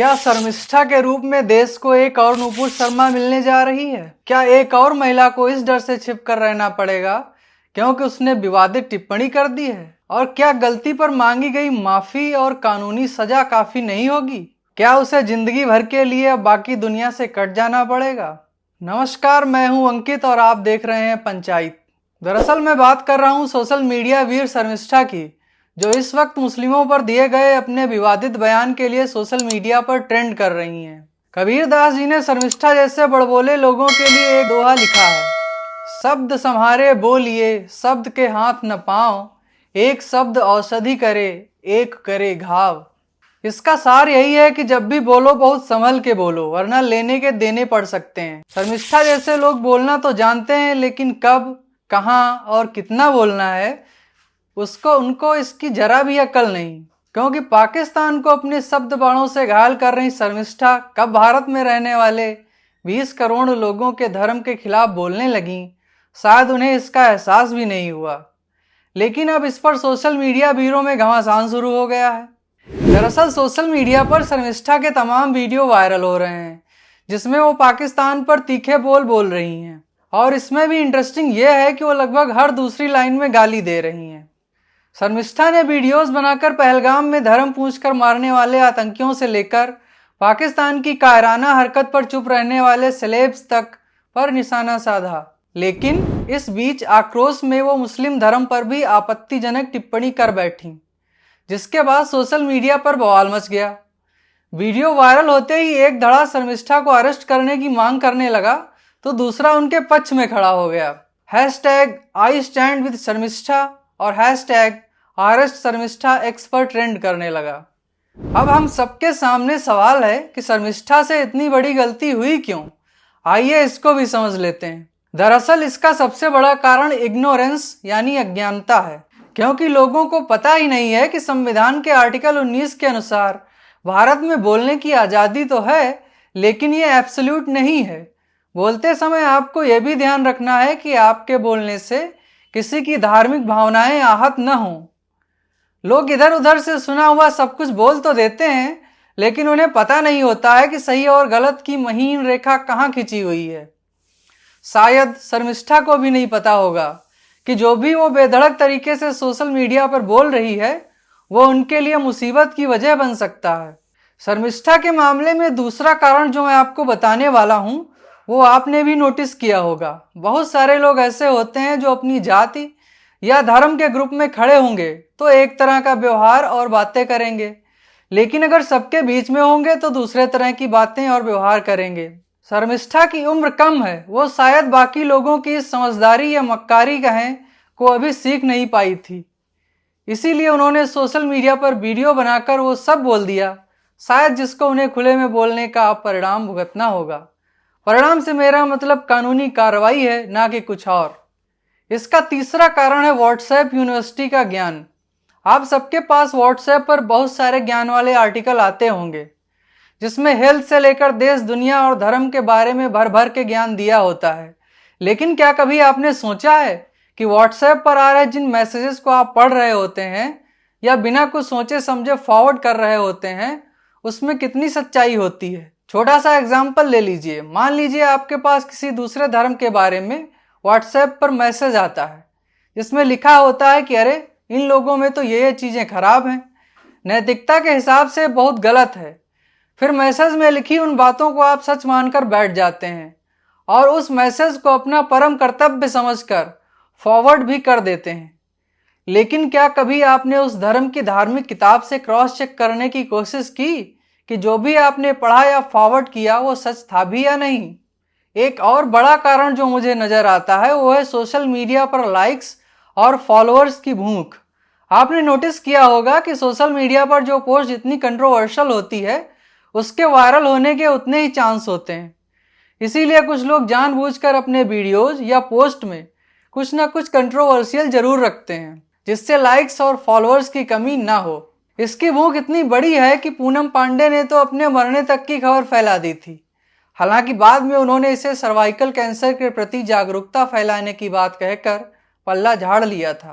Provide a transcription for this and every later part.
क्या शर्मिष्ठा के रूप में देश को एक और नुपुर शर्मा मिलने जा रही है? क्या एक और महिला को इस डर से छिप कर रहना पड़ेगा क्योंकि उसने विवादित टिप्पणी कर दी है? और क्या गलती पर मांगी गई माफी और कानूनी सजा काफी नहीं होगी? क्या उसे जिंदगी भर के लिए अब बाकी दुनिया से कट जाना पड़ेगा? नमस्कार, मैं हूं अंकित और आप देख रहे हैं पंचायत। दरअसल मैं बात कर रहा हूं सोशल मीडिया वीर शर्मिष्ठा की, जो इस वक्त मुस्लिमों पर दिए गए अपने विवादित बयान के लिए सोशल मीडिया पर ट्रेंड कर रही हैं। कबीर दास जी ने शर्मिष्ठा जैसे बड़बोले लोगों के लिए एक दोहा लिखा है, शब्द संहारे बोलिए शब्द के हाथ न पांव, एक शब्द औषधि करे एक करे घाव। इसका सार यही है कि जब भी बोलो बहुत संभल के बोलो, वरना लेने के देने पड़ सकते हैं। शर्मिष्ठा जैसे लोग बोलना तो जानते हैं, लेकिन कब, कहां और कितना बोलना है उनको इसकी जरा भी अकल नहीं। क्योंकि पाकिस्तान को अपने शब्द बाणों से घायल कर रही शर्मिष्ठा कब भारत में रहने वाले 20 करोड़ लोगों के धर्म के खिलाफ बोलने लगी, शायद उन्हें इसका एहसास भी नहीं हुआ। लेकिन अब इस पर सोशल मीडिया वीरों में घमासान शुरू हो गया है। दरअसल सोशल मीडिया पर शर्मिष्ठा के तमाम वीडियो वायरल हो रहे हैं, जिसमें वो पाकिस्तान पर तीखे बोल रही हैं। और इसमें भी इंटरेस्टिंग ये है कि वो लगभग हर दूसरी लाइन में गाली दे रही हैं। शर्मिष्ठा ने वीडियोस बनाकर पहलगाम में धर्म पूछकर मारने वाले आतंकियों से लेकर पाकिस्तान की कायराना हरकत पर चुप रहने वाले सेलेब्स तक पर निशाना साधा। लेकिन इस बीच आक्रोश में वो मुस्लिम धर्म पर भी आपत्तिजनक टिप्पणी कर बैठी, जिसके बाद सोशल मीडिया पर बवाल मच गया। वीडियो वायरल होते ही एक धड़ा शर्मिष्ठा को अरेस्ट करने की मांग करने लगा, तो दूसरा उनके पक्ष में खड़ा हो गया। #I stand with शर्मिष्ठा और #अरेस्ट शर्मिष्ठा एक्स पर ट्रेंड करने लगा। अब हम सबके सामने सवाल है कि शर्मिष्ठा से इतनी बड़ी गलती हुई क्यों? आइए इसको भी समझ लेते हैं। दरअसल इसका सबसे बड़ा कारण इग्नोरेंस यानी अज्ञानता है, क्योंकि लोगों को पता ही नहीं है कि संविधान के आर्टिकल 19 के अनुसार भारत में बोलने की आज़ादी तो है, लेकिन ये एब्सोल्यूट नहीं है। बोलते समय आपको यह भी ध्यान रखना है कि आपके बोलने से किसी की धार्मिक भावनाएं आहत न हों। लोग इधर उधर से सुना हुआ सब कुछ बोल तो देते हैं, लेकिन उन्हें पता नहीं होता है कि सही और गलत की महीन रेखा कहाँ खिंची हुई है। शायद शर्मिष्ठा को भी नहीं पता होगा कि जो भी वो बेधड़क तरीके से सोशल मीडिया पर बोल रही है, वो उनके लिए मुसीबत की वजह बन सकता है। शर्मिष्ठा के मामले में दूसरा कारण जो मैं आपको बताने वाला हूँ, वो आपने भी नोटिस किया होगा। बहुत सारे लोग ऐसे होते हैं जो अपनी जाति या धर्म के ग्रुप में खड़े होंगे तो एक तरह का व्यवहार और बातें करेंगे, लेकिन अगर सबके बीच में होंगे तो दूसरे तरह की बातें और व्यवहार करेंगे। शर्मिष्ठा की उम्र कम है, वो शायद बाकी लोगों की इस समझदारी या मक्कारी कहें को अभी सीख नहीं पाई थी, इसीलिए उन्होंने सोशल मीडिया पर वीडियो बनाकर वो सब बोल दिया, शायद जिसको उन्हें खुले में बोलने का परिणाम भुगतना होगा। परिणाम से मेरा मतलब कानूनी कार्रवाई है, ना कि कुछ और। इसका तीसरा कारण है व्हाट्सएप यूनिवर्सिटी का ज्ञान। आप सबके पास व्हाट्सएप पर बहुत सारे ज्ञान वाले आर्टिकल आते होंगे, जिसमें हेल्थ से लेकर देश दुनिया और धर्म के बारे में भर भर के ज्ञान दिया होता है। लेकिन क्या कभी आपने सोचा है कि व्हाट्सएप पर आ रहे जिन मैसेजेस को आप पढ़ रहे होते हैं या बिना कुछ सोचे समझे फॉरवर्ड कर रहे होते हैं, उसमें कितनी सच्चाई होती है? छोटा सा एग्जाम्पल ले लीजिए। मान लीजिए आपके पास किसी दूसरे धर्म के बारे में व्हाट्सएप पर मैसेज आता है, जिसमें लिखा होता है कि अरे इन लोगों में तो ये चीज़ें खराब हैं, नैतिकता के हिसाब से बहुत गलत है। फिर मैसेज में लिखी उन बातों को आप सच मानकर बैठ जाते हैं और उस मैसेज को अपना परम कर्तव्य समझकर फॉरवर्ड भी कर देते हैं। लेकिन क्या कभी आपने उस धर्म की धार्मिक किताब से क्रॉस चेक करने की कोशिश की कि जो भी आपने पढ़ा या फॉरवर्ड किया वो सच था भी या नहीं? एक और बड़ा कारण जो मुझे नजर आता है वो है सोशल मीडिया पर लाइक्स और फॉलोअर्स की भूख। आपने नोटिस किया होगा कि सोशल मीडिया पर जो पोस्ट जितनी कंट्रोवर्शियल होती है, उसके वायरल होने के उतने ही चांस होते हैं। इसीलिए कुछ लोग जानबूझकर अपने वीडियोज या पोस्ट में कुछ ना कुछ कंट्रोवर्शियल जरूर रखते हैं, जिससे लाइक्स और फॉलोअर्स की कमी ना हो। इसकी भूख इतनी बड़ी है कि पूनम पांडे ने तो अपने मरने तक की खबर फैला दी थी। हालांकि बाद में उन्होंने इसे सर्वाइकल कैंसर के प्रति जागरूकता फैलाने की बात कहकर पल्ला झाड़ लिया था।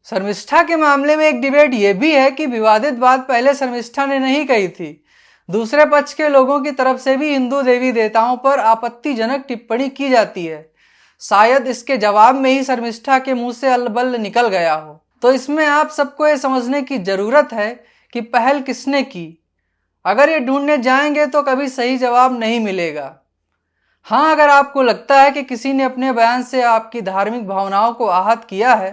शर्मिष्ठा के मामले में एक डिबेट ये भी है कि विवादित बात पहले शर्मिष्ठा ने नहीं कही थी, दूसरे पक्ष के लोगों की तरफ से भी हिंदू देवी देवताओं पर आपत्तिजनक टिप्पणी की जाती है। शायद इसके जवाब में ही शर्मिष्ठा के मुंह से अल्लबल्ल निकल गया हो। तो इसमें आप सबको ये समझने की जरूरत है कि पहल किसने की। अगर ये ढूंढने जाएंगे तो कभी सही जवाब नहीं मिलेगा। हाँ, अगर आपको लगता है कि किसी ने अपने बयान से आपकी धार्मिक भावनाओं को आहत किया है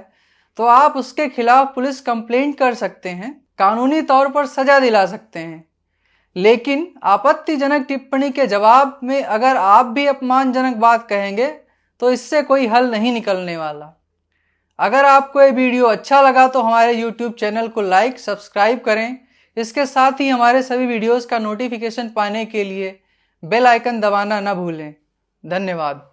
तो आप उसके खिलाफ पुलिस कंप्लेंट कर सकते हैं, कानूनी तौर पर सजा दिला सकते हैं। लेकिन आपत्तिजनक टिप्पणी के जवाब में अगर आप भी अपमानजनक बात कहेंगे तो इससे कोई हल नहीं निकलने वाला। अगर आपको ये वीडियो अच्छा लगा तो हमारे YouTube चैनल को लाइक, सब्सक्राइब करें। इसके साथ ही हमारे सभी वीडियोस का नोटिफिकेशन पाने के लिए बेल आइकन दबाना न भूलें। धन्यवाद।